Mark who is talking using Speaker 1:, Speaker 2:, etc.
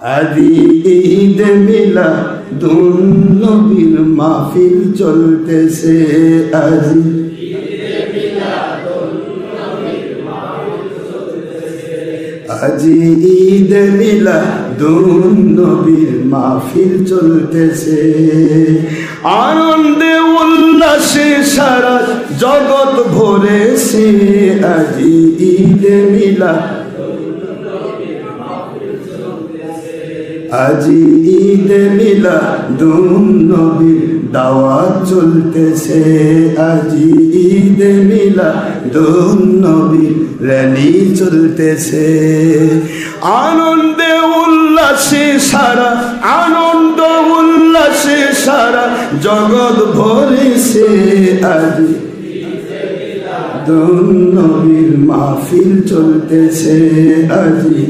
Speaker 1: আজি ঈদ মিলাদুন নবীর মাহফিল চলতেছে। আজি আজি ঈদ মিলাদুন নবীর মাহফিল চলতেছে। আনন্দে উল্লাসে সারা জগৎ ভরেছে। আজি ঈদ মিলাদ আজি ঈদ মিলাদুন নবীর দাওয়াত চলতেছে। আজি ঈদ মিলাদুন নবীর র্যালি চলতেছে। আনন্দে উল্লাসে সারা আনন্দ উল্লাসে সারা জগৎ ভরেছে। আজি ঈদ নবীর মাহফিল চলতেছে। আজি